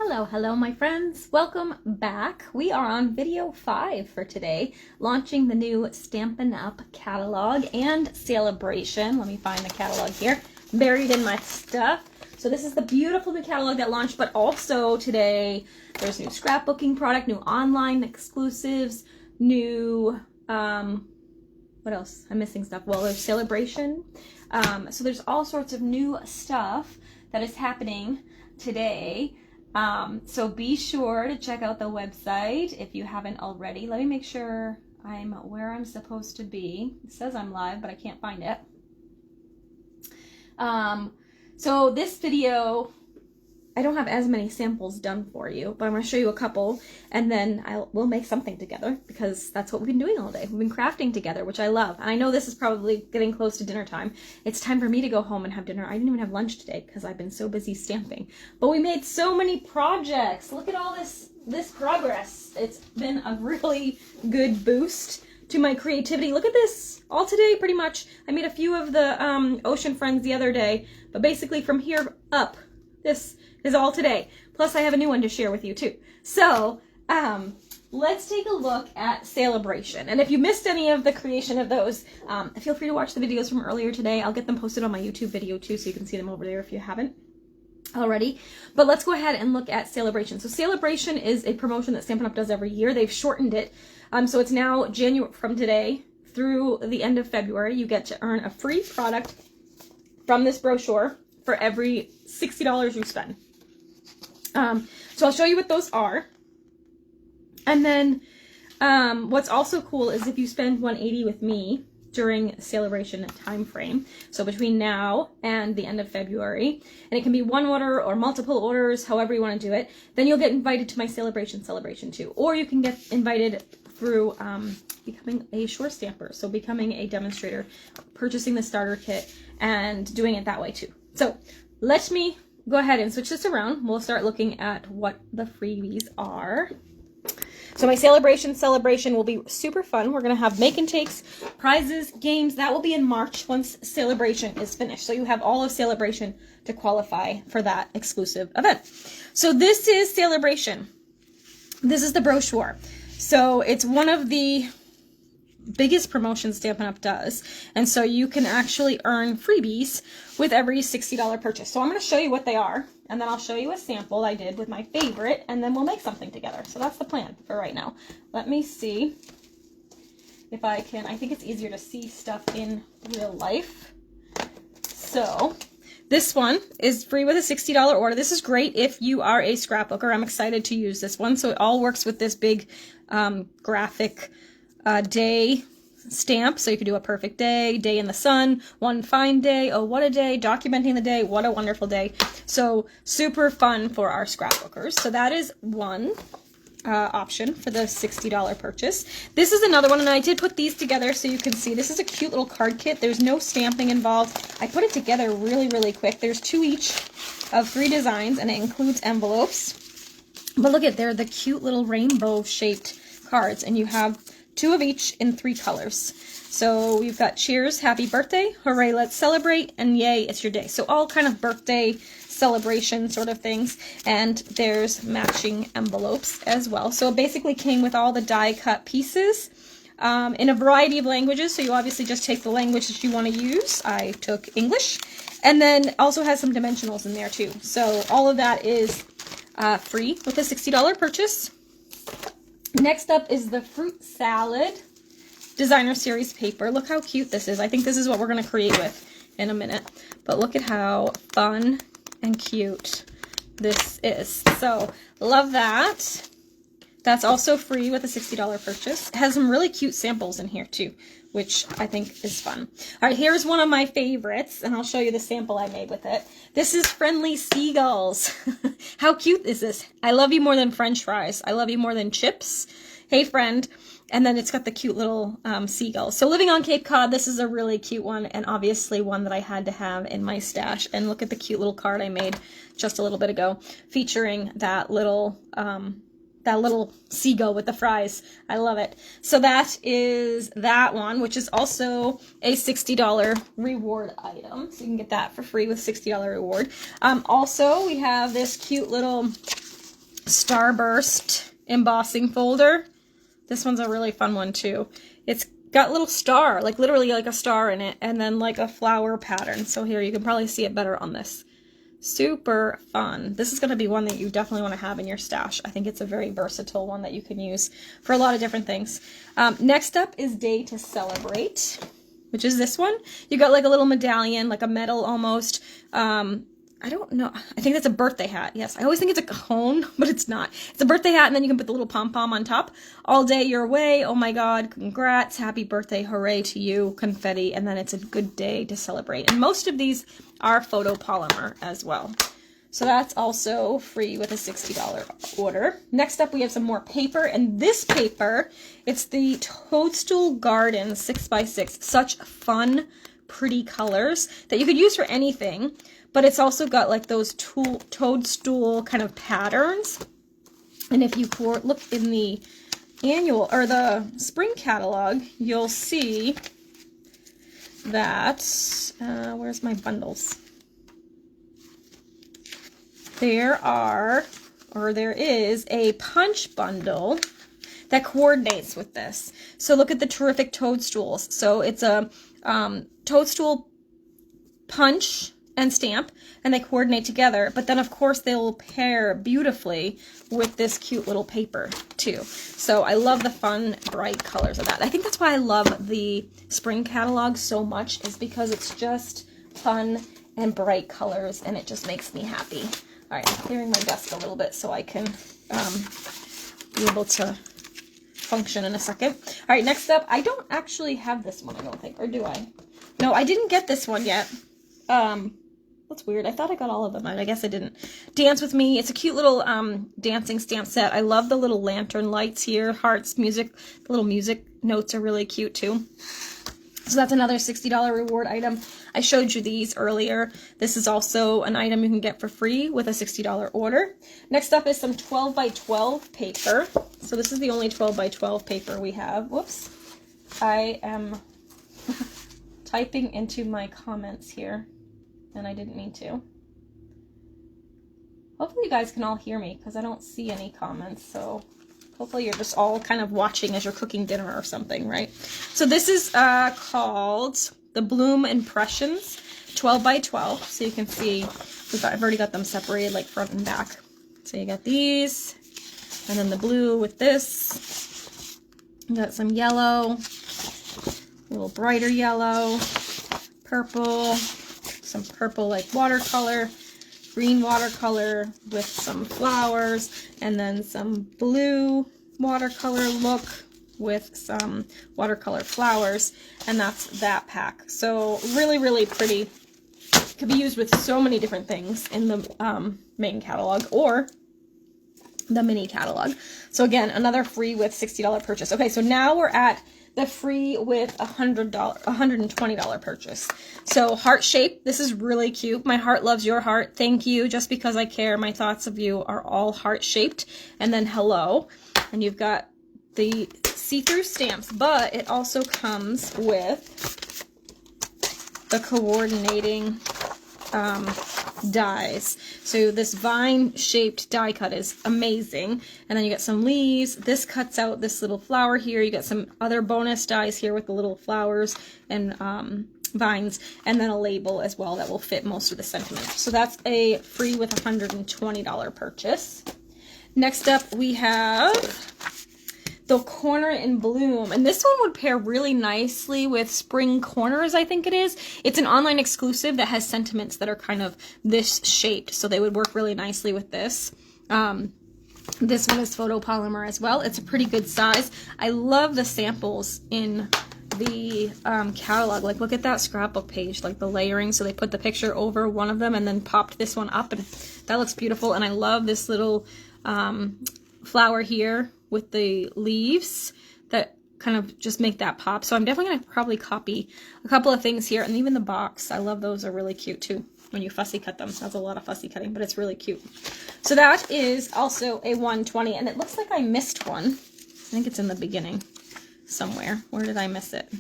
Hello, my friends. Welcome back. We are on video 5 for today, launching the new Stampin' Up! Catalog and Sale-A-Bration. Let me find the catalog here, buried in my stuff. So this is the beautiful new catalog that launched, but also today there's new scrapbooking product, new online exclusives, new, what else? I'm missing stuff. Well, there's Sale-A-Bration. So there's all sorts of new stuff that is happening today. So be sure to check out the website if you haven't already. Let me make sure I'm where I'm supposed to be. It says I'm live, but I can't find it. So this video, I don't have as many samples done for you, but I'm going to show you a couple, and then we'll make something together, because that's what we've been doing all day. We've been crafting together, which I love. And I know this is probably getting close to dinner time. It's time for me to go home and have dinner. I didn't even have lunch today because I've been so busy stamping. But we made so many projects. Look at all this progress. It's been a really good boost to my creativity. Look at this. All today, pretty much. I made a few of the ocean friends the other day, but basically from here up, this is all today. Plus I have a new one to share with you too. So let's take a look at Sale-A-Bration. And if you missed any of the creation of those, feel free to watch the videos from earlier today. I'll get them posted on my YouTube video too, so you can see them over there if you haven't already. But let's go ahead and look at Sale-A-Bration. So Sale-A-Bration is a promotion that Stampin' Up! Does every year. They've shortened it. So it's now January, from today through the end of February. You get to earn a free product from this brochure for every $60 you spend. So I'll show you what those are. And then what's also cool is if you spend $180 with me during Sale-A-Bration time frame, so between now and the end of February, and it can be one order or multiple orders, however you want to do it, then you'll get invited to my Sale-A-Bration celebration too. Or you can get invited through becoming a shore stamper, so becoming a demonstrator, purchasing the starter kit, and doing it that way too. So let me go ahead and switch this around. We'll start looking at what the freebies are. So my Sale-A-Bration celebration will be super fun. We're going to have make and takes, prizes, games. That will be in March once Sale-A-Bration is finished. So you have all of Sale-A-Bration to qualify for that exclusive event. So this is Sale-A-Bration. This is the brochure. So it's one of the biggest promotions Stampin' Up! Does, and so you can actually earn freebies with every $60 purchase. So I'm going to show you what they are, and then I'll show you a sample I did with my favorite, and then we'll make something together. So that's the plan for right now. Let me see if I can. I think it's easier to see stuff in real life. So this one is free with a $60 order. This is great if you are a scrapbooker. I'm excited to use this one. So it all works with this big graphic day stamp. So you could do a perfect day, day in the sun, one fine day, oh what a day, documenting the day, what a wonderful day. So super fun for our scrapbookers. So that is one option for the $60 purchase. This is another one, and I did put these together so you can see. This is a cute little card kit. There's no stamping involved. I put it together really quick. There's 2 each of 3 designs, and it includes envelopes. But look at, they're the cute little rainbow shaped cards, and you have 2 of each in 3 colors. So we've got cheers, happy birthday, hooray, let's celebrate, and yay, it's your day. So all kind of birthday celebration sort of things. And there's matching envelopes as well. So it basically came with all the die cut pieces in a variety of languages. So you obviously just take the language that you want to use. I took English. And then also has some dimensionals in there too. So all of that is free with a $60 purchase. Next up is the fruit salad designer series paper. Look how cute this is. I think this is what we're going to create with in a minute. But look at how fun and cute this is. So love that. That's also free with a $60 purchase. It has some really cute samples in here too, which I think is fun. All right, here's one of my favorites, and I'll show you the sample I made with it. This is Friendly Seagulls. How cute is this? I love you more than French fries. I love you more than chips. Hey, friend. And then it's got the cute little seagulls. So living on Cape Cod, this is a really cute one, and obviously one that I had to have in my stash. And look at the cute little card I made just a little bit ago, featuring that little seagull with the fries. I love it. So that is that one, which is also a $60 reward item. So you can get that for free with $60 reward. Also, we have this cute little Starburst embossing folder. This one's a really fun one too. It's got little star, like literally like a star in it, and then like a flower pattern. So here, you can probably see it better on this. Super fun. This is going to be one that you definitely want to have in your stash. I think it's a very versatile one that you can use for a lot of different things. Next up is Day to Celebrate, which is this one. You got like a little medallion, like a medal almost. I don't know. I think that's a birthday hat. Yes, I always think it's a cone, but it's not. It's a birthday hat, and then you can put the little pom-pom on top. All day your way. Oh my God, congrats. Happy birthday. Hooray to you. Confetti. And then it's a good day to celebrate. And most of these are photopolymer as well. So that's also free with a $60 order. Next up, we have some more paper. And this paper, it's the Toadstool Garden 6x6. Such fun, pretty colors that you could use for anything. But it's also got like those toadstool kind of patterns. And if you look in the annual or the spring catalog, you'll see that, where's my bundles? There is a punch bundle that coordinates with this. So look at the terrific toadstools. So it's a toadstool punch and stamp, and they coordinate together, but then of course they will pair beautifully with this cute little paper too. So I love the fun bright colors of that. I think that's why I love the spring catalog so much, is because it's just fun and bright colors, and it just makes me happy. All right, I'm clearing my desk a little bit so I can be able to function in a second. All right, next up, I don't actually have this one, I don't think, or do I? No, I didn't get this one yet. That's weird. I thought I got all of them, and I guess I didn't. Dance With Me. It's a cute little dancing stamp set. I love the little lantern lights here, hearts, music. The little music notes are really cute too. So that's another $60 reward item. I showed you these earlier. This is also an item you can get for free with a $60 order. Next up is some 12x12 paper. So this is the only 12x12 paper we have. Whoops. I am typing into my comments here, and I didn't mean to. Hopefully you guys can all hear me, because I don't see any comments, so hopefully you're just all kind of watching as you're cooking dinner or something, right? So this is called the Bloom Impressions 12x12. So you can see I've already got them separated like front and back. So you got these, and then the blue with this. You got some yellow, a little brighter yellow, purple, some purple like watercolor, green watercolor with some flowers, and then some blue watercolor look with some watercolor flowers, and that's that pack. So really, really pretty. Could be used with so many different things in the main catalog or the mini catalog. So again, another free with $60 purchase. Okay, so now we're at the free with $120 purchase. So heart shape, this is really cute. My heart loves your heart. Thank you. Just because I care, my thoughts of you are all heart shaped. And then hello. And you've got the see-through stamps, but it also comes with the coordinating dies. So this vine shaped die cut is amazing. And then you get some leaves. This cuts out this little flower here. You get some other bonus dies here with the little flowers and vines, and then a label as well that will fit most of the sentiment. So that's a free with $120 purchase. Next up we have the Corner in Bloom, and this one would pair really nicely with Spring Corners, I think it is. It's an online exclusive that has sentiments that are kind of this shaped, so they would work really nicely with this. This one is photopolymer as well. It's a pretty good size. I love the samples in the catalog. Like, look at that scrapbook page, like the layering. So they put the picture over one of them and then popped this one up, and that looks beautiful. And I love this little flower here with the leaves that kind of just make that pop. So I'm definitely going to probably copy a couple of things here. And even the box, I love those, are really cute too when you fussy cut them. That's a lot of fussy cutting, but it's really cute. So that is also a 120, and it looks like I missed one. I think it's in the beginning somewhere. Where did I miss it?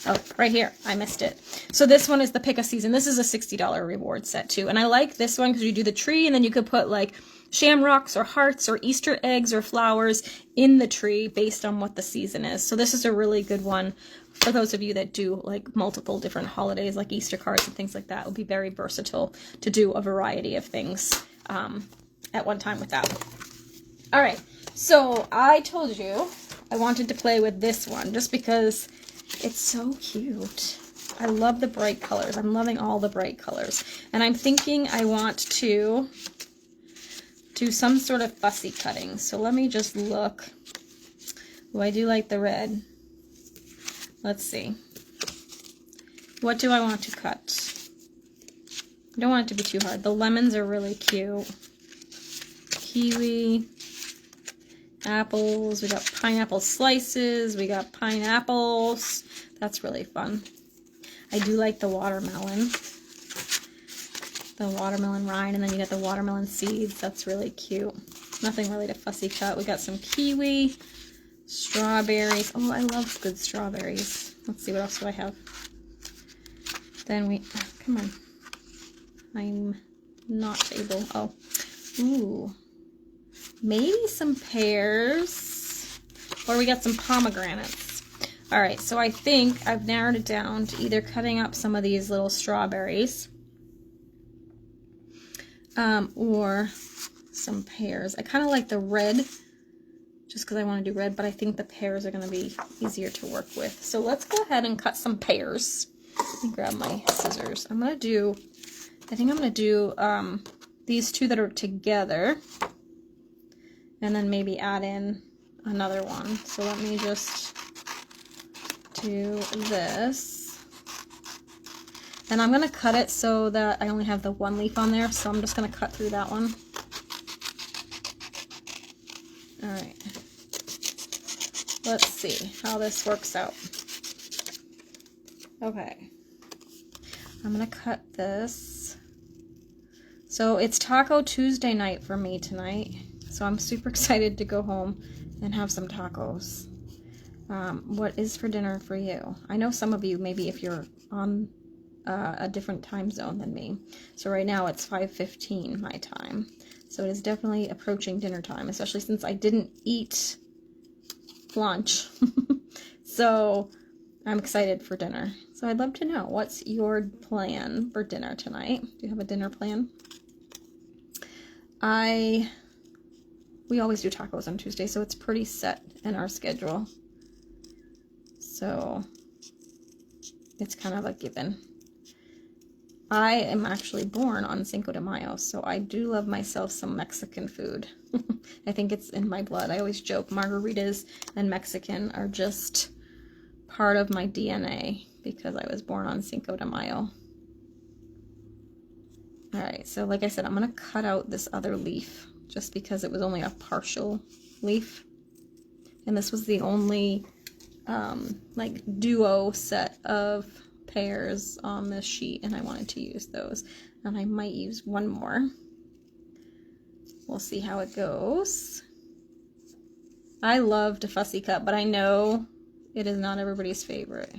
Oh, right here. I missed it. So this one is the Pick a Season. This is a $60 reward set too. And I like this one because you do the tree, and then you could put like shamrocks or hearts or Easter eggs or flowers in the tree based on what the season is. So this is a really good one for those of you that do like multiple different holidays, like Easter cards and things like that. It would be very versatile to do a variety of things at one time with that. All right, so I told you I wanted to play with this one just because it's so cute. I love the bright colors. I'm loving all the bright colors. And I'm thinking I want to do some sort of fussy cutting. So let me just look. Oh, I do like the red. Let's see. What do I want to cut? I don't want it to be too hard. The lemons are really cute. Kiwi. Apples. We got pineapple slices. We got pineapples. That's really fun. I do like the watermelon. The watermelon rind, and then you got the watermelon seeds. That's really cute. Nothing really to fussy cut. We got some kiwi, strawberries. Oh, I love good strawberries. Let's see, what else do I have? Then we, oh, come on. I'm not able, oh. Ooh. Maybe some pears. Or we got some pomegranates. All right, so I think I've narrowed it down to either cutting up some of these little strawberries or some pears. I kind of like the red just because I want to do red, but I think the pears are going to be easier to work with. So let's go ahead and cut some pears. Let me grab my scissors. I think I'm going to do these two that are together and then maybe add in another one. So let me just do this. And I'm going to cut it so that I only have the one leaf on there, so I'm just going to cut through that one. Alright. Let's see how this works out. Okay. I'm going to cut this. So it's Taco Tuesday night for me tonight, so I'm super excited to go home and have some tacos. What is for dinner for you? I know some of you, maybe if you're on a different time zone than me. So right now it's 5:15 my time. So it is definitely approaching dinner time, especially since I didn't eat lunch. So I'm excited for dinner. So I'd love to know, what's your plan for dinner tonight? Do you have a dinner plan? We always do tacos on Tuesday, so it's pretty set in our schedule. So it's kind of a given. I am actually born on Cinco de Mayo, so I do love myself some Mexican food. I think it's in my blood. I always joke margaritas and Mexican are just part of my DNA because I was born on Cinco de Mayo. Alright, so like I said, I'm going to cut out this other leaf just because it was only a partial leaf. And this was the only like duo set of pears on this sheet, and I wanted to use those. And I might use one more. We'll see how it goes. I love to fussy cut, but I know it is not everybody's favorite.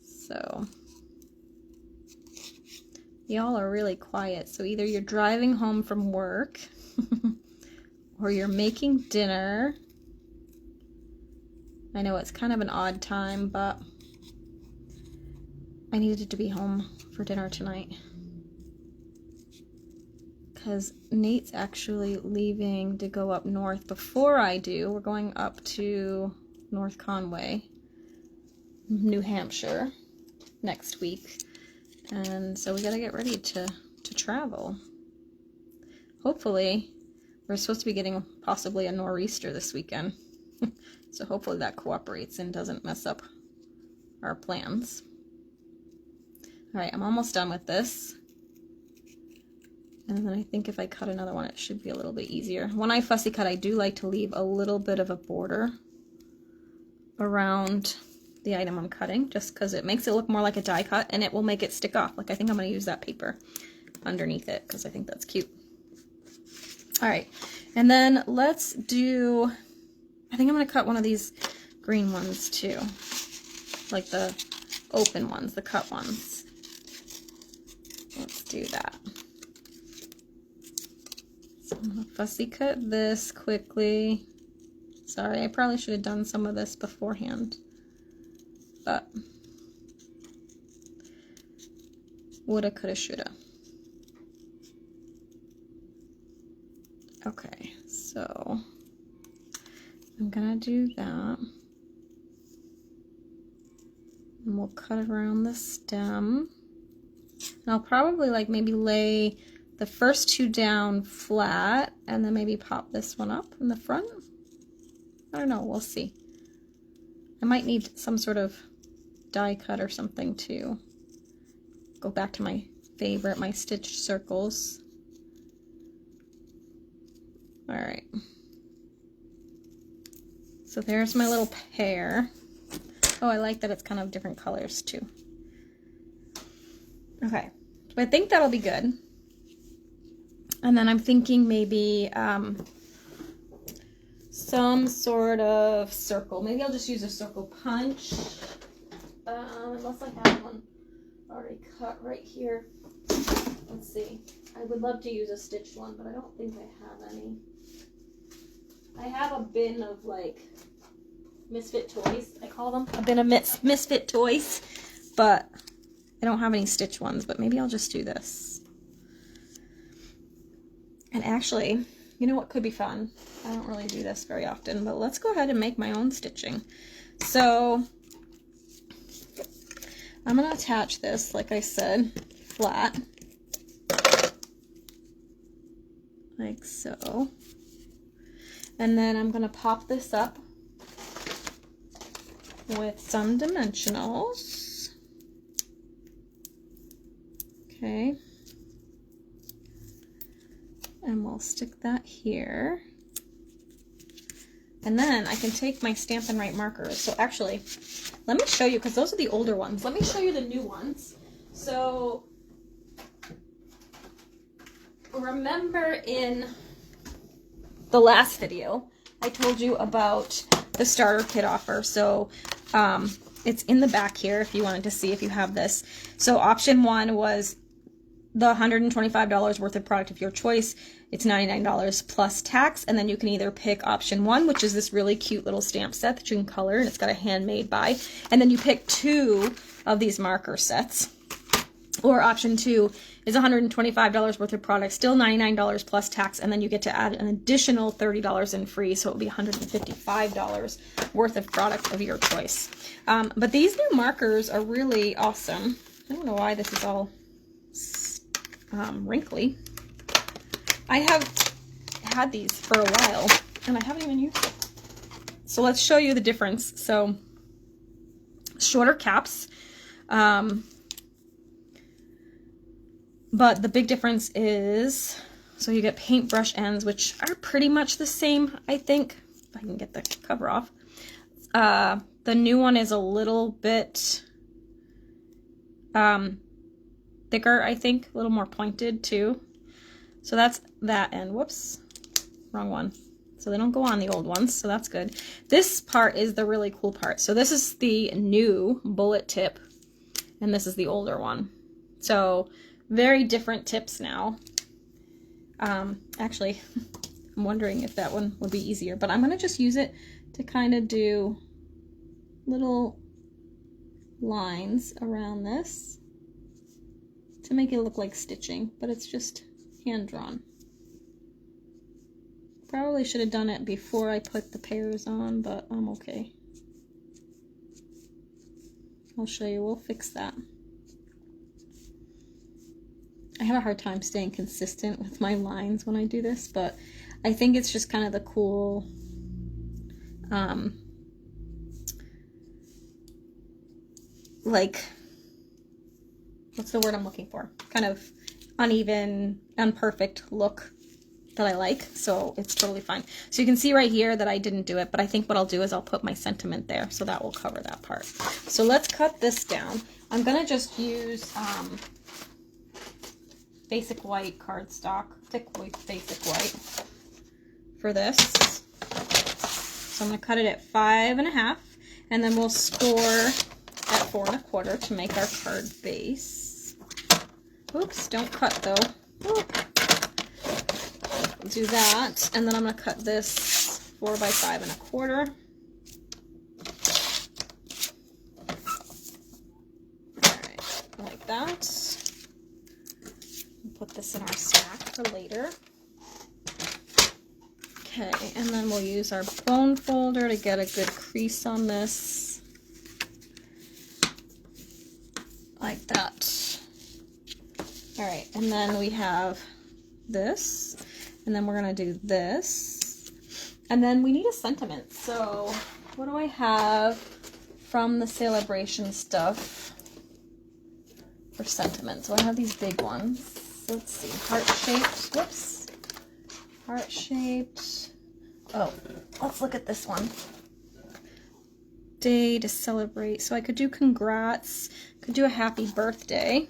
So y'all are really quiet, so either you're driving home from work or you're making dinner. I know it's kind of an odd time, but I needed to be home for dinner tonight because Nate's actually leaving to go up north before I do. We're going up to North Conway, New Hampshire next week, and so we gotta get ready to travel. Hopefully, we're supposed to be getting possibly a nor'easter this weekend. So hopefully that cooperates and doesn't mess up our plans. Alright, I'm almost done with this. And then I think if I cut another one, it should be a little bit easier. When I fussy cut, I do like to leave a little bit of a border around the item I'm cutting, just because it makes it look more like a die cut, and it will make it stick off. Like, I think I'm going to use that paper underneath it, because I think that's cute. Alright, and then let's do... I think I'm going to cut one of these green ones too. Like the open ones, the cut ones. Let's do that. So I'm gonna fussy cut this quickly. Sorry, I probably should have done some of this beforehand, but woulda, coulda, shoulda. Okay, so I'm gonna do that. And we'll cut it around the stem. And I'll probably like maybe lay the first two down flat and then maybe pop this one up in the front. I don't know, we'll see. I might need some sort of die cut or something to go back to my favorite, my stitched circles. All right. So there's my little pair. Oh, I like that it's kind of different colors too. Okay, so I think that'll be good. And then I'm thinking maybe some sort of circle. Maybe I'll just use a circle punch. Unless I have one already cut right here. Let's see. I would love to use a stitched one, but I don't think I have any. I have a bin of like misfit toys, I call them. A bin of misfit toys, but I don't have any stitch ones, but maybe I'll just do this. And actually, you know what could be fun? I don't really do this very often, but let's go ahead and make my own stitching. So I'm going to attach this, like I said, flat. Like so. And then I'm going to pop this up with some dimensionals. Okay, and we'll stick that here. And then I can take my Stampin' Write markers. So actually, let me show you, because those are the older ones. Let me show you the new ones. So remember in the last video, I told you about the starter kit offer. So it's in the back here if you wanted to see if you have this. So option one was the $125 worth of product of your choice. It's $99 plus tax, and then you can either pick option one, which is this really cute little stamp set that you can color, and it's got a handmade by, and then you pick two of these marker sets. Or option two is $125 worth of product, still $99 plus tax, and then you get to add an additional $30 in free, so it would be $155 worth of product of your choice. But these new markers are really awesome. I don't know why this is all wrinkly. I have had these for a while, and I haven't even used them. So let's show you the difference. So shorter caps. But the big difference is, so you get paintbrush ends, which are pretty much the same, I think, if I can get the cover off. The new one is a little bit thicker, I think, a little more pointed too. So that's that end. Whoops, wrong one. So they don't go on the old ones, so that's good. This part is the really cool part. So this is the new bullet tip, and this is the older one. So very different tips now. Actually, I'm wondering if that one would be easier, but I'm going to just use it to kind of do little lines around this to make it look like stitching, but it's just hand drawn. Probably should have done it before I put the pairs on, but I'm okay. I'll show you, we'll fix that. I have a hard time staying consistent with my lines when I do this, but I think it's just kind of the cool, like, what's the word I'm looking for? Kind of uneven, imperfect look that I like, so it's totally fine. So you can see right here that I didn't do it, but I think what I'll do is I'll put my sentiment there, so that will cover that part. So let's cut this down. I'm gonna just use basic white cardstock, thick white, basic white for this. So I'm gonna cut it at 5 1/2, and then we'll score at 4 1/4 to make our card base. Oops, don't cut though. Ooh. do that, and then I'm going to cut this 4 by 5 1/4. Alright, like that. We'll put this in our stack for later. Okay, and then we'll use our bone folder to get a good crease on this. Like that. Alright, and then we have this, and then we're going to do this. And then we need a sentiment. So what do I have from the Sale-A-Bration stuff for sentiment? So I have these big ones. Let's see, heart-shaped. Whoops. Heart-shaped. Oh, let's look at this one. Day to celebrate. So I could do congrats, could do a happy birthday,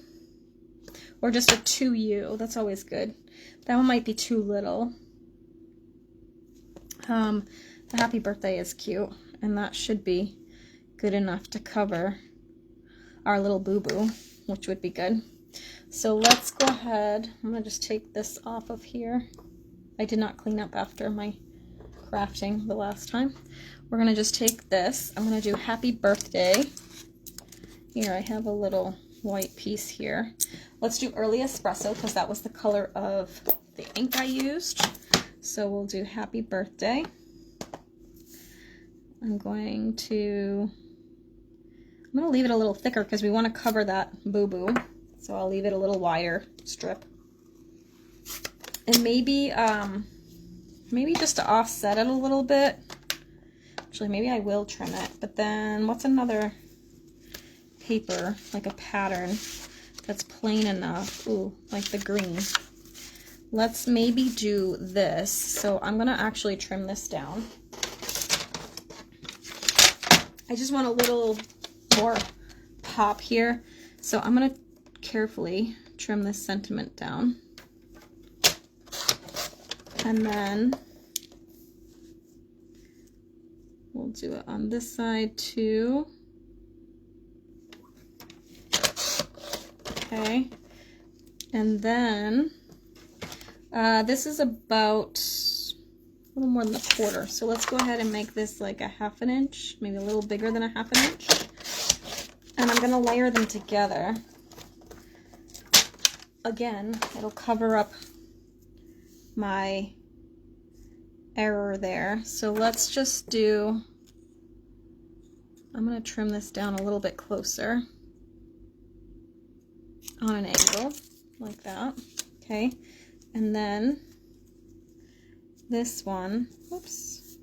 or just a to you. That's always good. That one might be too little. The happy birthday is cute, and that should be good enough to cover our little boo-boo, which would be good. So let's go ahead. I'm going to just take this off of here. I did not clean up after my crafting the last time. We're going to just take this. I'm going to do happy birthday. Here, I have a little white piece here. Let's do early espresso because that was the color of the ink I used. So we'll do happy birthday. I'm going to leave it a little thicker because we want to cover that boo-boo. So I'll leave it a little wider strip. And maybe just to offset it a little bit. Actually, maybe I will trim it. But then what's another paper, like a pattern that's plain enough? Ooh, like the green. Let's maybe do this. So I'm going to actually trim this down. I just want a little more pop here. So I'm going to carefully trim this sentiment down. And then we'll do it on this side too. Okay. And then this is about a little more than 1/4. So let's go ahead and make this like a 1/2 inch, maybe a little bigger than a 1/2 inch. And I'm going to layer them together. Again, it'll cover up my error there. So let's just do, I'm going to trim this down a little bit closer on an angle like that. Okay. And then this one, whoops,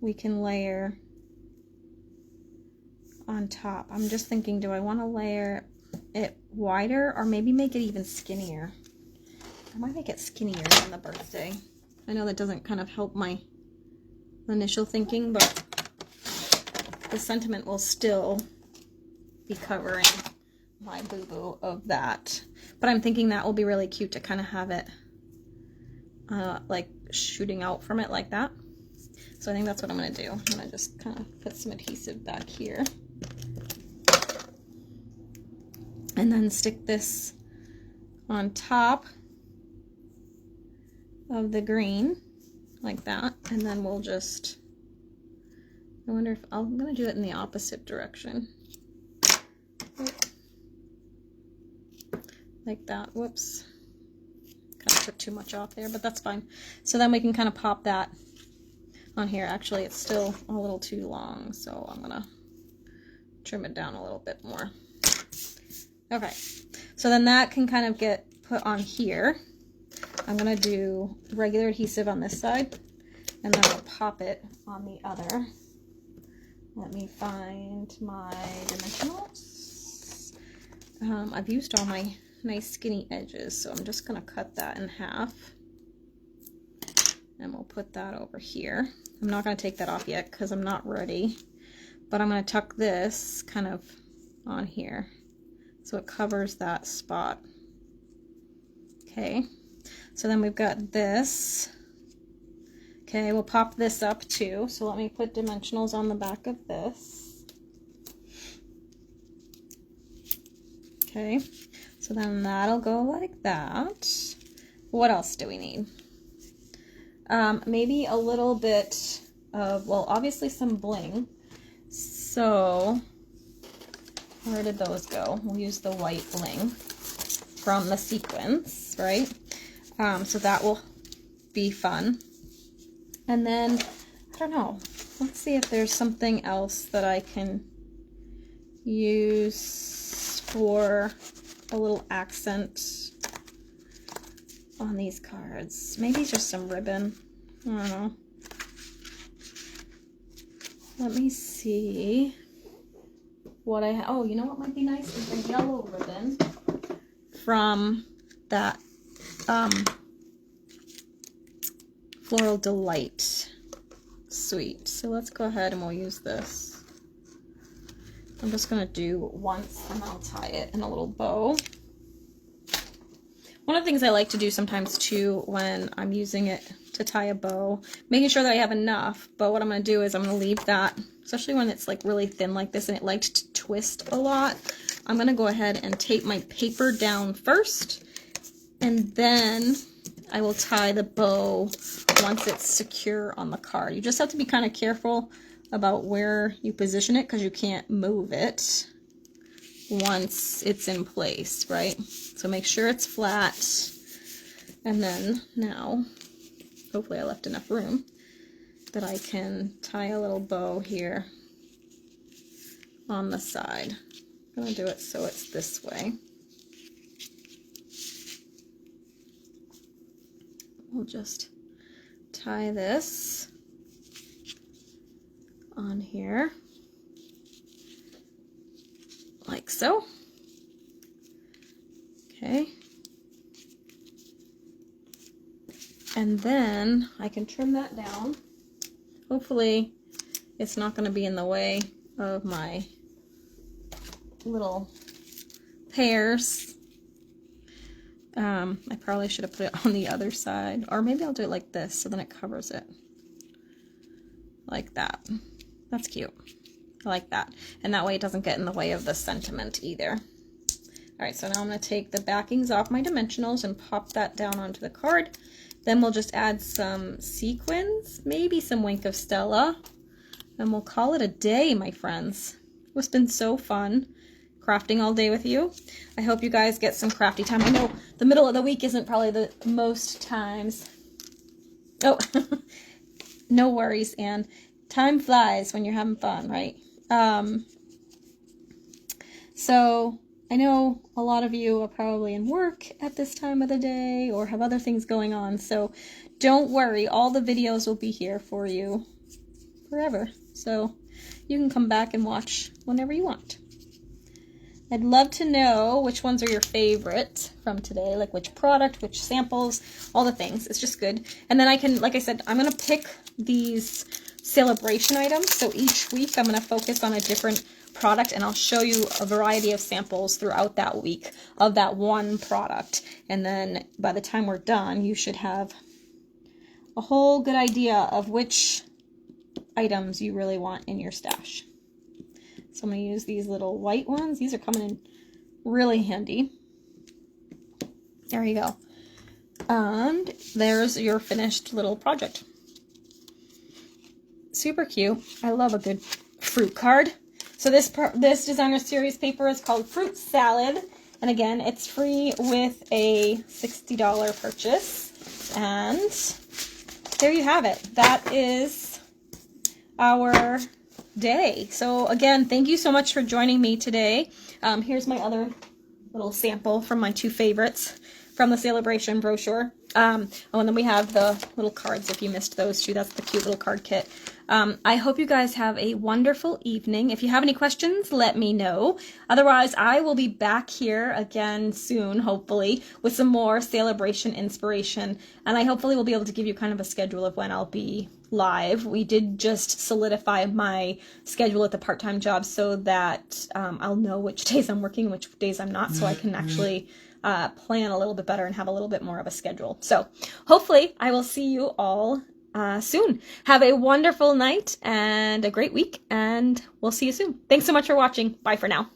we can layer on top. I'm just thinking, do I want to layer it wider or maybe make it even skinnier? I might make it skinnier than the birthday. I know that doesn't kind of help my initial thinking, but the sentiment will still be covering my boo-boo of that. But I'm thinking that will be really cute to kind of have it like shooting out from it like that. So I think that's what I'm going to do. I'm going to just kind of put some adhesive back here. And then stick this on top of the green like that. And then we'll just, I wonder if I'm going to do it in the opposite direction. Like that. Whoops. Kind of took too much off there, but that's fine. So then we can kind of pop that on here. Actually, it's still a little too long, so I'm going to trim it down a little bit more. Okay, so then that can kind of get put on here. I'm going to do regular adhesive on this side, and then I'll pop it on the other. Let me find my dimensionals. I've used all my nice skinny edges, so I'm just going to cut that in half. And we'll put that over here. I'm not going to take that off yet because I'm not ready, but I'm going to tuck this kind of on here so it covers that spot. Okay, so then we've got this. Okay, we'll pop this up too. So let me put dimensionals on the back of this. Okay, so then that'll go like that. What else do we need? Maybe a little bit of, well, obviously some bling. So where did those go? We'll use the white bling from the sequins, right? So that will be fun. And then, I don't know, let's see if there's something else that I can use for a little accent on these cards. Maybe just some ribbon. I don't know. Let me see what I have. Oh, you know what might be nice is the yellow ribbon from that Floral Delight suite. So let's go ahead and we'll use this. I'm just going to do once and I'll tie it in a little bow. One of the things I like to do sometimes too when I'm using it to tie a bow, making sure that I have enough, but what I'm going to do is I'm going to leave that, especially when it's like really thin like this and it likes to twist a lot, I'm going to go ahead and tape my paper down first, and then I will tie the bow once it's secure on the card. You just have to be kind of careful about where you position it because you can't move it once it's in place, right? So make sure it's flat. And then now, hopefully I left enough room that I can tie a little bow here on the side. I'm gonna do it so it's this way. We'll just tie this on here, like so. Okay. And then I can trim that down. Hopefully it's not going to be in the way of my little pears. I probably should have put it on the other side, or maybe I'll do it like this so then it covers it. Like that. That's cute. I like that. And that way it doesn't get in the way of the sentiment either. Alright, so now I'm going to take the backings off my dimensionals and pop that down onto the card. Then we'll just add some sequins, maybe some Wink of Stella, and we'll call it a day, my friends. It's been so fun crafting all day with you. I hope you guys get some crafty time. I know the middle of the week isn't probably the most times. Oh, no worries, Anne. Time flies when you're having fun, right? So I know a lot of you are probably in work at this time of the day or have other things going on, so don't worry, all the videos will be here for you forever, so you can come back and watch whenever you want. I'd love to know which ones are your favorite from today, like which product, which samples, all the things. It's just good. And then I can, like I said, I'm going to pick these Sale-A-Bration items, so each week I'm going to focus on a different product, and I'll show you a variety of samples throughout that week of that one product. And then by the time we're done, you should have a whole good idea of which items you really want in your stash. So I'm going to use these little white ones. These are coming in really handy. There you go. And there's your finished little project. Super cute. I love a good fruit card. So this designer series paper is called Fruit Salad, and again, it's free with a $60 purchase. And there you have it. That is our day. So again, thank you so much for joining me today. Here's my other little sample from my two favorites from the Sale-A-Bration brochure. Oh, and then we have the little cards if you missed those two. That's the cute little card kit. I hope you guys have a wonderful evening. If you have any questions, let me know. Otherwise, I will be back here again soon, hopefully, with some more Sale-A-Bration inspiration. And I hopefully will be able to give you kind of a schedule of when I'll be live. We did just solidify my schedule at the part-time job so that I'll know which days I'm working and which days I'm not, so I can actually plan a little bit better and have a little bit more of a schedule. So hopefully I will see you all soon. Have a wonderful night and a great week, and we'll see you soon. Thanks so much for watching. Bye for now.